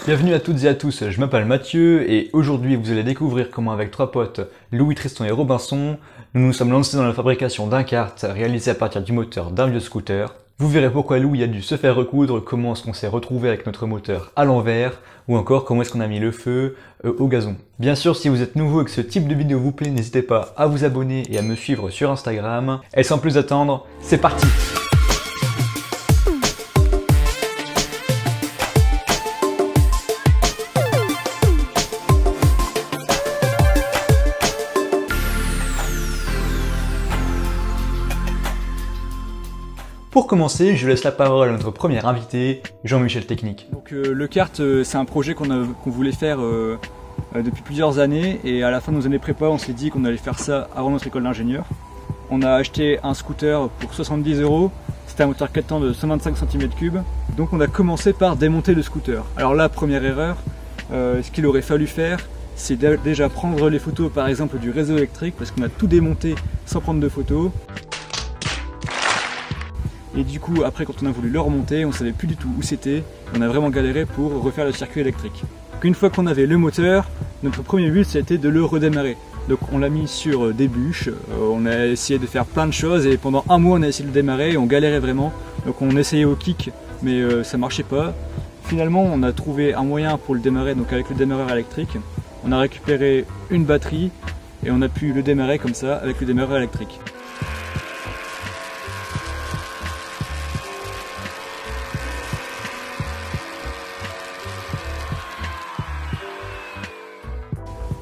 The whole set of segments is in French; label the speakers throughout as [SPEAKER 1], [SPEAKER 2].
[SPEAKER 1] Bienvenue à toutes et à tous, je m'appelle Mathieu et aujourd'hui vous allez découvrir comment avec trois potes, Louis, Tristan et Robinson, nous nous sommes lancés dans la fabrication d'un kart réalisé à partir du moteur d'un vieux scooter. Vous verrez pourquoi Louis a dû se faire recoudre, comment est-ce qu'on s'est retrouvé avec notre moteur à l'envers ou encore comment est-ce qu'on a mis le feu au gazon. Bien sûr, si vous êtes nouveau et que ce type de vidéo vous plaît, n'hésitez pas à vous abonner et à me suivre sur Instagram. Et sans plus attendre, c'est parti! Pour commencer, je laisse la parole à notre premier invité, Jean-Michel Technique.
[SPEAKER 2] Donc le kart, c'est un projet qu'on voulait faire depuis plusieurs années et à la fin de nos années prépa, on s'est dit qu'on allait faire ça avant notre école d'ingénieur. On a acheté un scooter pour 70 €, c'était un moteur 4 temps de 125 cm3, donc on a commencé par démonter le scooter. Alors là, première erreur, ce qu'il aurait fallu faire, c'est déjà prendre les photos par exemple du réseau électrique parce qu'on a tout démonté sans prendre de photos. Et du coup, après, quand on a voulu le remonter, on savait plus du tout où c'était. On a vraiment galéré pour refaire le circuit électrique. Donc, une fois qu'on avait le moteur, notre premier but, c'était de le redémarrer. Donc, on l'a mis sur des bûches. On a essayé de faire plein de choses et pendant un mois, on a essayé de le démarrer et on galérait vraiment. Donc, on essayait au kick, mais ça marchait pas. Finalement, on a trouvé un moyen pour le démarrer, donc avec le démarreur électrique. On a récupéré une batterie et on a pu le démarrer comme ça avec le démarreur électrique.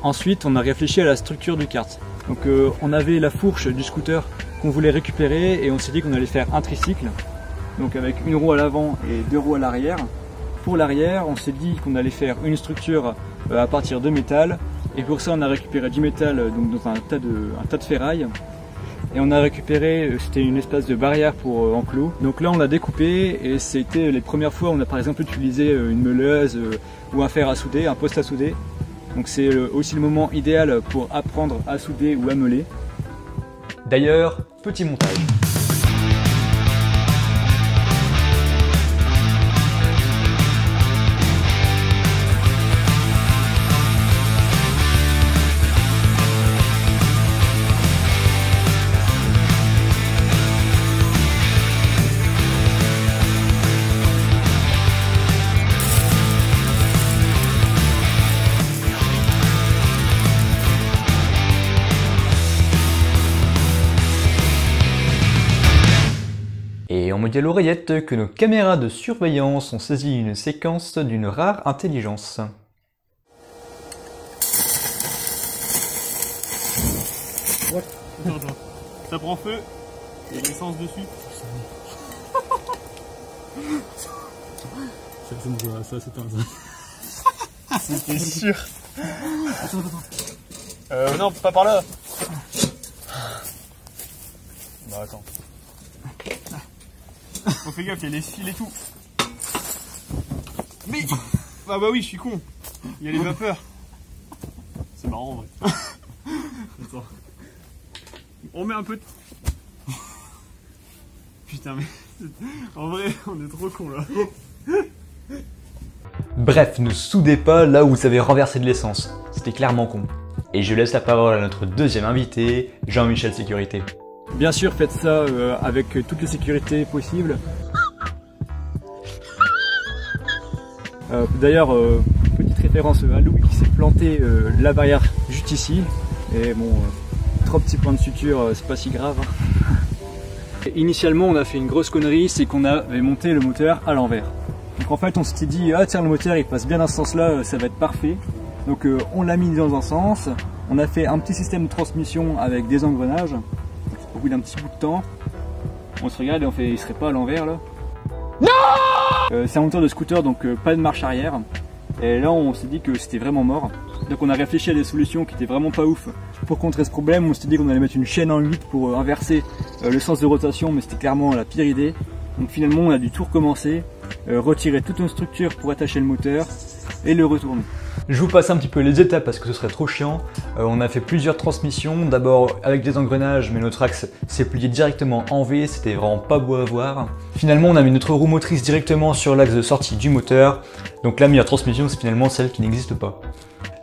[SPEAKER 2] Ensuite, on a réfléchi à la structure du kart. Donc on avait la fourche du scooter qu'on voulait récupérer et on s'est dit qu'on allait faire un tricycle. Donc avec une roue à l'avant et deux roues à l'arrière. Pour l'arrière, on s'est dit qu'on allait faire une structure à partir de métal. Et pour ça, on a récupéré du métal donc dans un tas de ferraille. Et on a récupéré, c'était une espèce de barrière pour enclos. Donc là, on l'a découpé et c'était les premières fois où on a par exemple utilisé une meuleuse ou un fer à souder, un poste à souder. Donc c'est aussi le moment idéal pour apprendre à souder ou à meuler.
[SPEAKER 1] D'ailleurs, petit montage. Et on me dit à l'oreillette que nos caméras de surveillance ont saisi une séquence d'une rare intelligence.
[SPEAKER 3] What? Attends. Ça prend feu, il y a de l'essence dessus. Ça s'éteint ça. C'était sûr. Attends. Non, pas par là. Bah attends. On fait gaffe, il y a les fils et tout. Mais bah oui, je suis con. Il y a les vapeurs. C'est marrant en vrai. Attends. On met un peu de... Putain mais... En vrai, on est trop con là.
[SPEAKER 1] Bref, ne soudez pas là où vous avez renversé de l'essence. C'était clairement con. Et je laisse la parole à notre deuxième invité, Jean-Michel Sécurité.
[SPEAKER 2] Bien sûr, faites ça avec toutes les sécurités possibles. D'ailleurs, petite référence à Louis qui s'est planté la barrière juste ici. Et bon, 3 petits points de suture, c'est pas si grave. Et initialement, on a fait une grosse connerie, c'est qu'on avait monté le moteur à l'envers. Donc en fait, on s'était dit, ah tiens, le moteur il passe bien dans ce sens-là, ça va être parfait. Donc on l'a mis dans un sens. On a fait un petit système de transmission avec des engrenages. Au bout d'un petit bout de temps, on se regarde et on fait, il serait pas à l'envers là? Non! C'est un moteur de scooter donc pas de marche arrière. Et là on s'est dit que c'était vraiment mort. Donc on a réfléchi à des solutions qui étaient vraiment pas ouf. Pour contrer ce problème, on s'est dit qu'on allait mettre une chaîne en 8 pour inverser le sens de rotation, mais c'était clairement la pire idée. Donc finalement on a dû tout recommencer, retirer toute une structure pour attacher le moteur et le retourner.
[SPEAKER 1] Je vous passe un petit peu les étapes parce que ce serait trop chiant. On a fait plusieurs transmissions, d'abord avec des engrenages, mais notre axe s'est plié directement en V, c'était vraiment pas beau à voir. Finalement, on a mis notre roue motrice directement sur l'axe de sortie du moteur, donc la meilleure transmission, c'est finalement celle qui n'existe pas.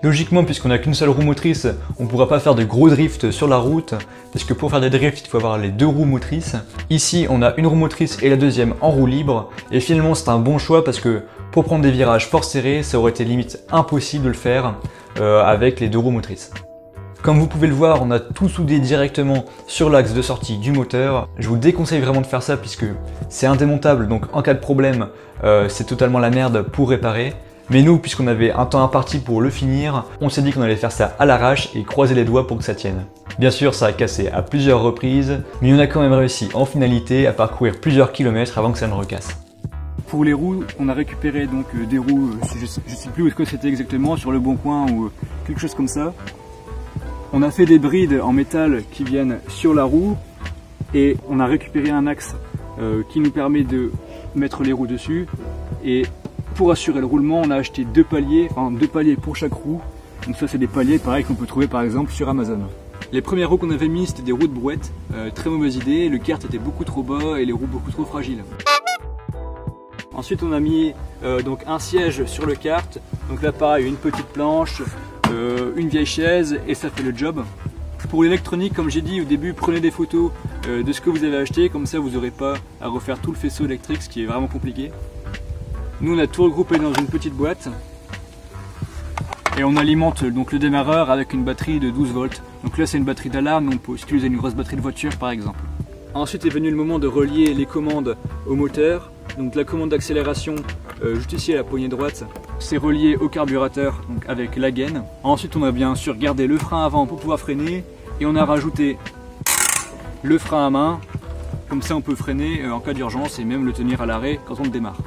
[SPEAKER 1] Logiquement, puisqu'on n'a qu'une seule roue motrice, on ne pourra pas faire de gros drifts sur la route, parce que pour faire des drifts, il faut avoir les deux roues motrices. Ici, on a une roue motrice et la deuxième en roue libre, et finalement c'est un bon choix parce que pour prendre des virages fort serrés, ça aurait été limite impossible de le faire avec les deux roues motrices. Comme vous pouvez le voir, on a tout soudé directement sur l'axe de sortie du moteur. Je vous déconseille vraiment de faire ça puisque c'est indémontable, donc en cas de problème, c'est totalement la merde pour réparer. Mais nous, puisqu'on avait un temps imparti pour le finir, on s'est dit qu'on allait faire ça à l'arrache et croiser les doigts pour que ça tienne. Bien sûr, ça a cassé à plusieurs reprises, mais on a quand même réussi en finalité à parcourir plusieurs kilomètres avant que ça ne recasse.
[SPEAKER 2] Pour les roues, on a récupéré donc des roues, je sais plus où est-ce que c'était exactement, sur le Bon Coin ou quelque chose comme ça. On a fait des brides en métal qui viennent sur la roue et on a récupéré un axe qui nous permet de mettre les roues dessus. Et pour assurer le roulement, on a acheté deux paliers pour chaque roue. Donc ça c'est des paliers pareil qu'on peut trouver par exemple sur Amazon. Les premières roues qu'on avait mises c'était des roues de brouette, très mauvaise idée, le kart était beaucoup trop bas et les roues beaucoup trop fragiles. Ensuite on a mis donc un siège sur le kart, donc là pareil une petite planche, une vieille chaise et ça fait le job. Pour l'électronique, comme j'ai dit au début, prenez des photos de ce que vous avez acheté, comme ça vous n'aurez pas à refaire tout le faisceau électrique, ce qui est vraiment compliqué. Nous on a tout regroupé dans une petite boîte et on alimente donc le démarreur avec une batterie de 12 volts. Donc là c'est une batterie d'alarme, mais on peut utiliser une grosse batterie de voiture par exemple. Ensuite est venu le moment de relier les commandes au moteur. Donc la commande d'accélération juste ici à la poignée droite, c'est relié au carburateur donc avec la gaine. Ensuite on a bien sûr gardé le frein avant pour pouvoir freiner et on a rajouté le frein à main. Comme ça on peut freiner en cas d'urgence et même le tenir à l'arrêt quand on le démarre.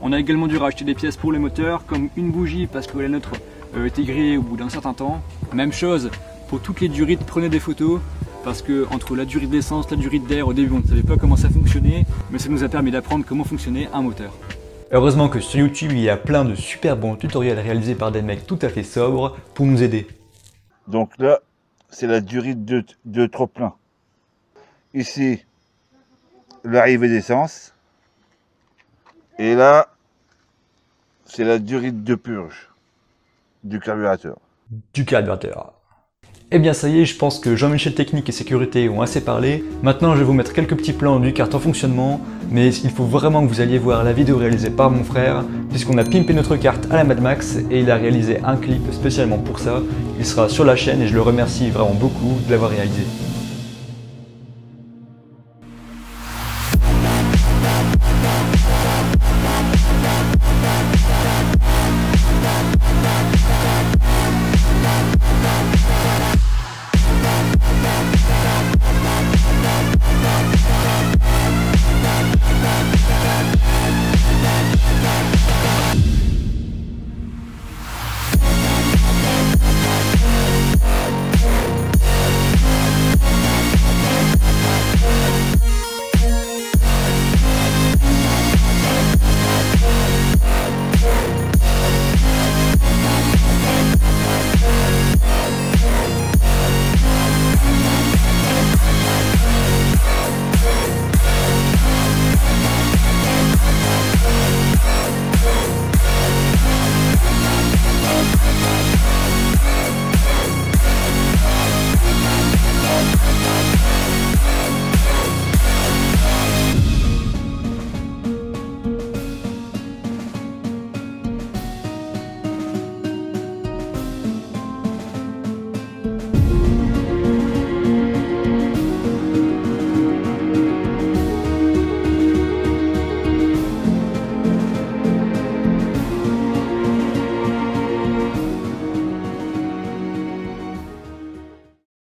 [SPEAKER 2] On a également dû racheter des pièces pour les moteurs comme une bougie parce que la nôtre était grillée au bout d'un certain temps. Même chose pour toutes les durites, prenez des photos parce que entre la durite d'essence, la durite d'air, au début on ne savait pas comment ça fonctionnait, mais ça nous a permis d'apprendre comment fonctionnait un moteur.
[SPEAKER 1] Heureusement que sur YouTube il y a plein de super bons tutoriels réalisés par des mecs tout à fait sobres pour nous aider.
[SPEAKER 4] Donc là c'est la durite de trop-plein. Ici l'arrivée d'essence. Et là, c'est la durite de purge du carburateur.
[SPEAKER 1] Eh bien ça y est, je pense que Jean-Michel Technique et Sécurité ont assez parlé. Maintenant je vais vous mettre quelques petits plans du kart en fonctionnement, mais il faut vraiment que vous alliez voir la vidéo réalisée par mon frère, puisqu'on a pimpé notre kart à la Mad Max et il a réalisé un clip spécialement pour ça. Il sera sur la chaîne et je le remercie vraiment beaucoup de l'avoir réalisé.